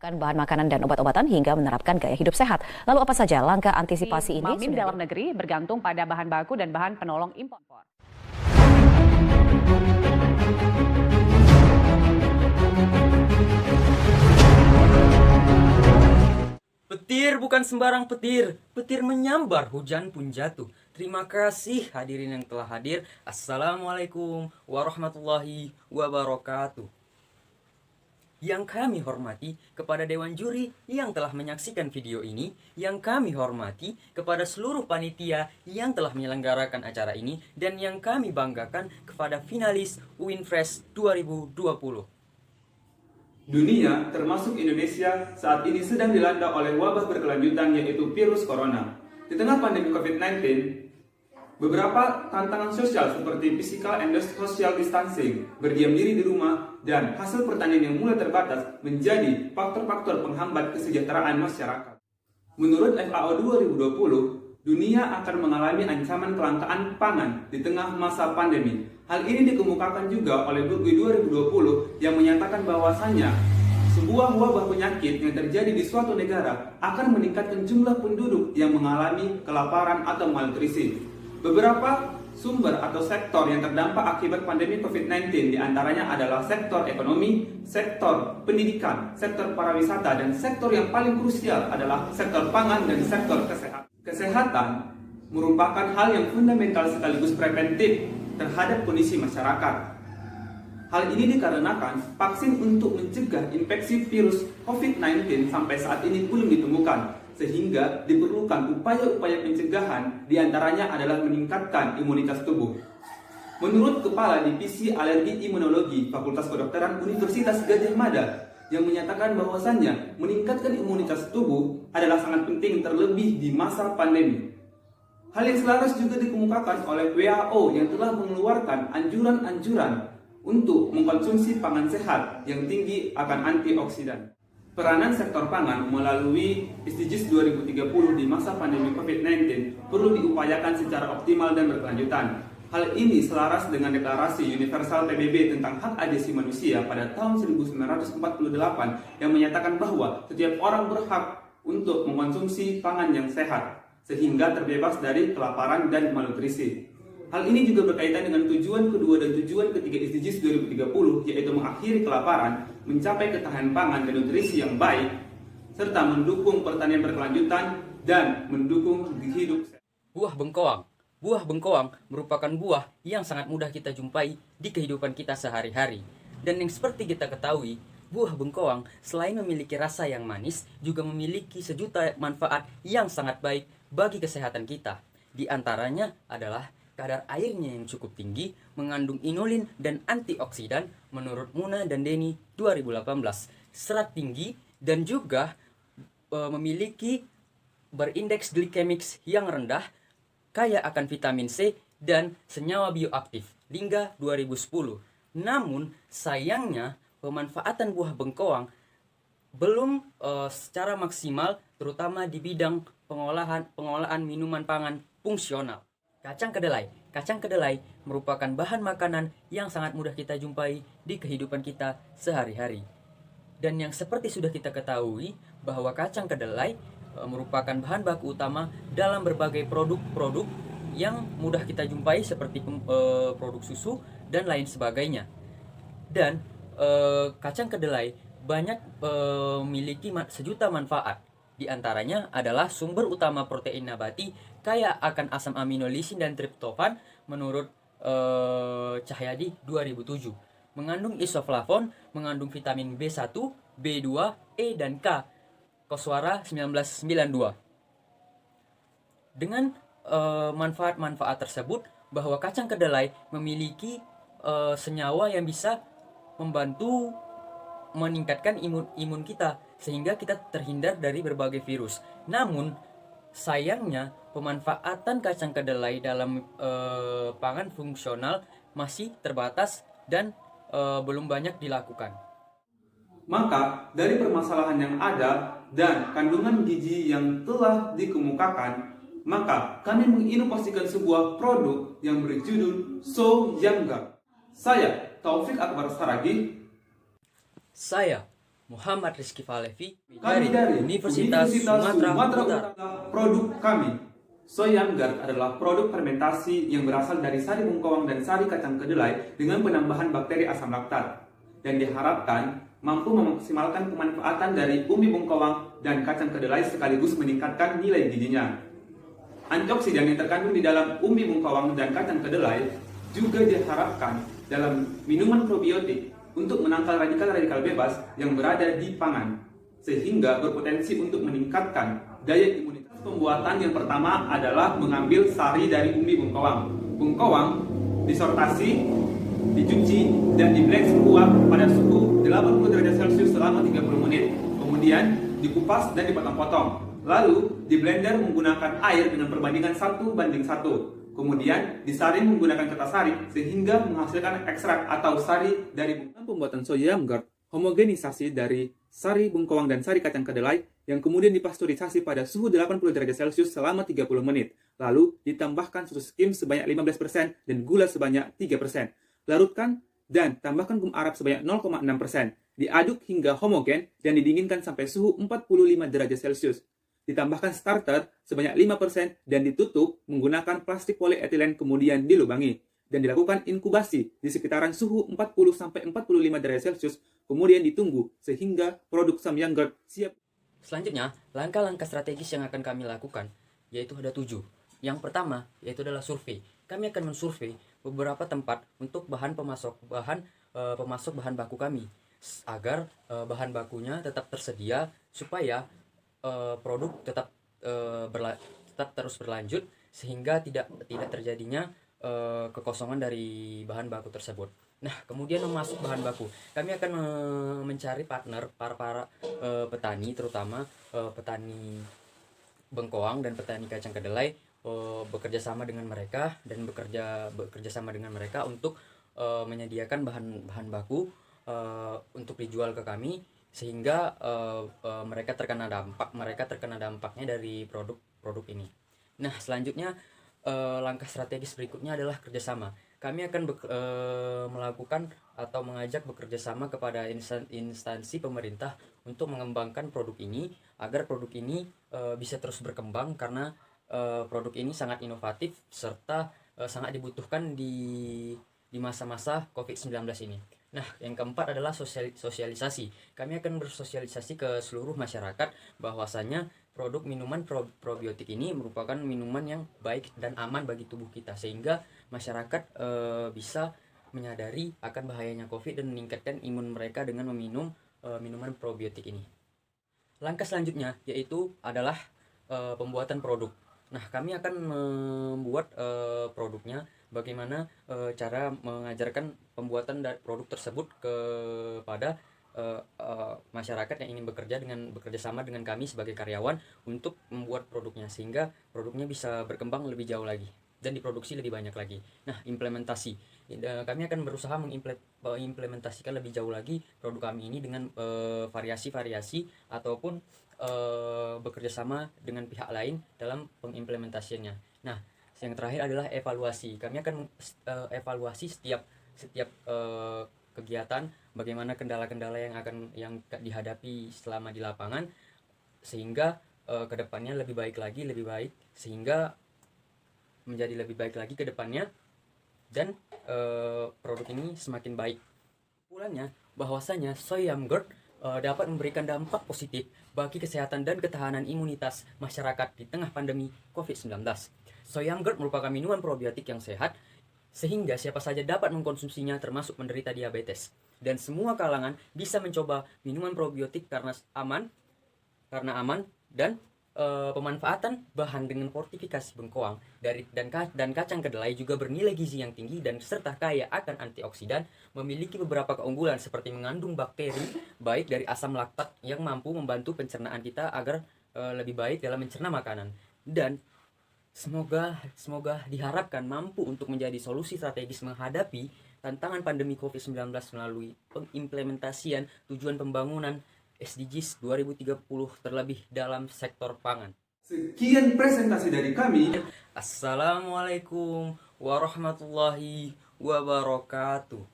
Kan bahan makanan dan obat-obatan hingga menerapkan gaya hidup sehat. Lalu apa saja langkah antisipasi ini? Mamin dalam negeri bergantung pada bahan baku dan bahan penolong impor. Petir bukan sembarang petir. Petir menyambar, hujan pun jatuh. Terima kasih hadirin yang telah hadir. Assalamualaikum warahmatullahi wabarakatuh. Yang kami hormati kepada Dewan Juri yang telah menyaksikan video ini, yang kami hormati kepada seluruh panitia yang telah menyelenggarakan acara ini, dan yang kami banggakan kepada finalis Winfresh 2020. Dunia, termasuk Indonesia, saat ini sedang dilanda oleh wabah berkelanjutan yaitu virus corona. Di tengah pandemi COVID-19, beberapa tantangan sosial seperti physical and social distancing, berdiam diri di rumah, dan hasil pertanian yang mulai terbatas menjadi faktor-faktor penghambat kesejahteraan masyarakat. Menurut FAO 2020, dunia akan mengalami ancaman kelangkaan pangan di tengah masa pandemi. Hal ini dikemukakan juga oleh Burgi 2020 yang menyatakan bahwasannya sebuah wabah penyakit yang terjadi di suatu negara akan meningkatkan jumlah penduduk yang mengalami kelaparan atau malnutrisi. Beberapa sumber atau sektor yang terdampak akibat pandemi COVID-19 diantaranya adalah sektor ekonomi, sektor pendidikan, sektor pariwisata, dan sektor yang paling krusial adalah sektor pangan dan sektor kesehatan. Kesehatan merupakan hal yang fundamental sekaligus preventif terhadap kondisi masyarakat. Hal ini dikarenakan vaksin untuk mencegah infeksi virus COVID-19 sampai saat ini belum ditemukan, sehingga diperlukan upaya-upaya pencegahan, diantaranya adalah meningkatkan imunitas tubuh. Menurut Kepala Divisi Alergi Imunologi Fakultas Kedokteran Universitas Gadjah Mada, yang menyatakan bahwasannya meningkatkan imunitas tubuh adalah sangat penting terlebih di masa pandemi. Hal yang selaras juga dikemukakan oleh WHO yang telah mengeluarkan anjuran-anjuran untuk mengkonsumsi pangan sehat yang tinggi akan antioksidan. Peranan sektor pangan melalui SDGs 2030 di masa pandemi COVID-19 perlu diupayakan secara optimal dan berkelanjutan. Hal ini selaras dengan Deklarasi Universal PBB tentang Hak Asasi Manusia pada tahun 1948 yang menyatakan bahwa setiap orang berhak untuk mengkonsumsi pangan yang sehat, sehingga terbebas dari kelaparan dan malnutrisi. Hal ini juga berkaitan dengan tujuan kedua dan tujuan ketiga SDGs 2030, yaitu mengakhiri kelaparan, mencapai ketahanan pangan dan nutrisi yang baik, serta mendukung pertanian berkelanjutan dan mendukung hidup sehat. Buah bengkoang. Buah bengkoang merupakan buah yang sangat mudah kita jumpai di kehidupan kita sehari-hari. Dan yang seperti kita ketahui, buah bengkoang selain memiliki rasa yang manis, juga memiliki sejuta manfaat yang sangat baik bagi kesehatan kita. Di antaranya adalah kadar airnya yang cukup tinggi, mengandung inulin dan antioksidan menurut Muna dan Denny 2018. Serat tinggi dan juga memiliki berindeks glikemik yang rendah, kaya akan vitamin C dan senyawa bioaktif Lingga 2010. Namun sayangnya pemanfaatan buah bengkoang belum secara maksimal, terutama di bidang pengolahan minuman pangan fungsional. Kacang kedelai. Kacang kedelai merupakan bahan makanan yang sangat mudah kita jumpai di kehidupan kita sehari-hari. Dan yang seperti sudah kita ketahui bahwa kacang kedelai merupakan bahan baku utama dalam berbagai produk-produk yang mudah kita jumpai seperti produk susu dan lain sebagainya. Dan kacang kedelai banyak memiliki sejuta manfaat. Di antaranya adalah sumber utama protein nabati kaya akan asam amino lisin dan triptofan menurut Cahyadi 2007. Mengandung isoflavon, mengandung vitamin B1, B2, E dan K. Koswara 1992. Dengan manfaat-manfaat tersebut, bahwa kacang kedelai memiliki senyawa yang bisa membantu meningkatkan imun kita sehingga kita terhindar dari berbagai virus. Namun sayangnya pemanfaatan kacang kedelai dalam pangan fungsional masih terbatas dan belum banyak dilakukan. Maka dari permasalahan yang ada dan kandungan gizi yang telah dikemukakan, maka kami menginovasikan sebuah produk yang berjudul So Yangga. Saya Taufik Akbar Saragi. Saya Muhammad Rizky Falevi Kami dari Universitas Sumatera Utara. Produk kami, Soyam Guard adalah produk fermentasi yang berasal dari sari bengkoang dan sari kacang kedelai dengan penambahan bakteri asam laktat, dan diharapkan mampu memaksimalkan pemanfaatan dari umbi bengkoang dan kacang kedelai sekaligus meningkatkan nilai gizinya. Antioksidan yang terkandung di dalam umbi bengkoang dan kacang kedelai juga diharapkan dalam minuman probiotik untuk menangkal radikal-radikal bebas yang berada di pangan, sehingga berpotensi untuk meningkatkan daya imunitas. Pembuatan yang pertama adalah mengambil sari dari umbi bengkoang. Bengkoang disortasi, dicuci, dan di-blend seluak pada suhu 80 derajat Celcius selama 30 menit. Kemudian dikupas dan dipotong-potong. Lalu di blender menggunakan air dengan perbandingan 1:1. Kemudian disaring menggunakan kertas saring sehingga menghasilkan ekstrak atau sari dari bengkoang. Pembuatan Soyam Guard, homogenisasi dari sari bengkoang dan sari kacang kedelai yang kemudian dipasteurisasi pada suhu 80 derajat Celcius selama 30 menit. Lalu ditambahkan susu skim sebanyak 15% dan gula sebanyak 3%. Larutkan dan tambahkan garam Arab sebanyak 0,6%. Diaduk hingga homogen dan didinginkan sampai suhu 45 derajat Celcius. Ditambahkan starter sebanyak 5% dan ditutup menggunakan plastik polietilen kemudian dilubangi. Dan dilakukan inkubasi di sekitaran suhu 40-45 derajat Celcius, kemudian ditunggu sehingga produk Soyam Guard siap. Selanjutnya, langkah-langkah strategis yang akan kami lakukan, yaitu ada 7. Yang pertama, yaitu adalah survei. Kami akan mensurvei beberapa tempat untuk pemasok bahan baku kami, agar bahan bakunya tetap tersedia, supaya produk tetap terus berlanjut, sehingga tidak terjadinya kekosongan dari bahan baku tersebut. Nah, kemudian memasuk bahan baku, kami akan mencari partner para petani, terutama petani bengkoang dan petani kacang kedelai, bekerja sama dengan mereka untuk menyediakan bahan baku untuk dijual ke kami, sehingga mereka terkena dampaknya dari produk ini. Nah, selanjutnya langkah strategis berikutnya adalah kerjasama. Kami akan melakukan atau mengajak bekerjasama kepada instansi pemerintah untuk mengembangkan produk ini, agar produk ini bisa terus berkembang, karena produk ini sangat inovatif serta sangat dibutuhkan di masa-masa COVID-19 ini. Nah, yang keempat adalah sosialisasi. Kami akan bersosialisasi ke seluruh masyarakat bahwasanya produk minuman probiotik ini merupakan minuman yang baik dan aman bagi tubuh kita, sehingga masyarakat bisa menyadari akan bahayanya COVID dan meningkatkan imun mereka dengan meminum minuman probiotik ini. Langkah selanjutnya yaitu adalah pembuatan produk. Nah, kami akan membuat produknya, bagaimana cara mengajarkan pembuatan produk tersebut kepada masyarakat yang ingin bekerja sama dengan kami sebagai karyawan untuk membuat produknya, sehingga produknya bisa berkembang lebih jauh lagi dan diproduksi lebih banyak lagi. Nah, implementasi, kami akan berusaha mengimplementasikan lebih jauh lagi produk kami ini dengan variasi-variasi ataupun bekerja sama dengan pihak lain dalam pengimplementasiannya. Nah, yang terakhir adalah evaluasi. Kami akan evaluasi setiap kegiatan, bagaimana kendala-kendala yang dihadapi selama di lapangan, sehingga kedepannya lebih baik, sehingga menjadi lebih baik lagi ke depannya, dan produk ini semakin baik. Kesimpulannya, bahwasanya Soyam Guard dapat memberikan dampak positif bagi kesehatan dan ketahanan imunitas masyarakat di tengah pandemi COVID-19. Soyam Guard merupakan minuman probiotik yang sehat, sehingga siapa saja dapat mengkonsumsinya, termasuk penderita diabetes. Dan semua kalangan bisa mencoba minuman probiotik karena aman dan pemanfaatan bahan dengan fortifikasi bengkoang dan kacang kedelai juga bernilai gizi yang tinggi dan serta kaya akan antioksidan, memiliki beberapa keunggulan seperti mengandung bakteri baik dari asam laktat yang mampu membantu pencernaan kita agar lebih baik dalam mencerna makanan, dan semoga diharapkan mampu untuk menjadi solusi strategis menghadapi tantangan pandemi COVID-19 melalui pengimplementasian tujuan pembangunan SDGs 2030 terlebih dalam sektor pangan. Sekian presentasi dari kami. Assalamualaikum warahmatullahi wabarakatuh.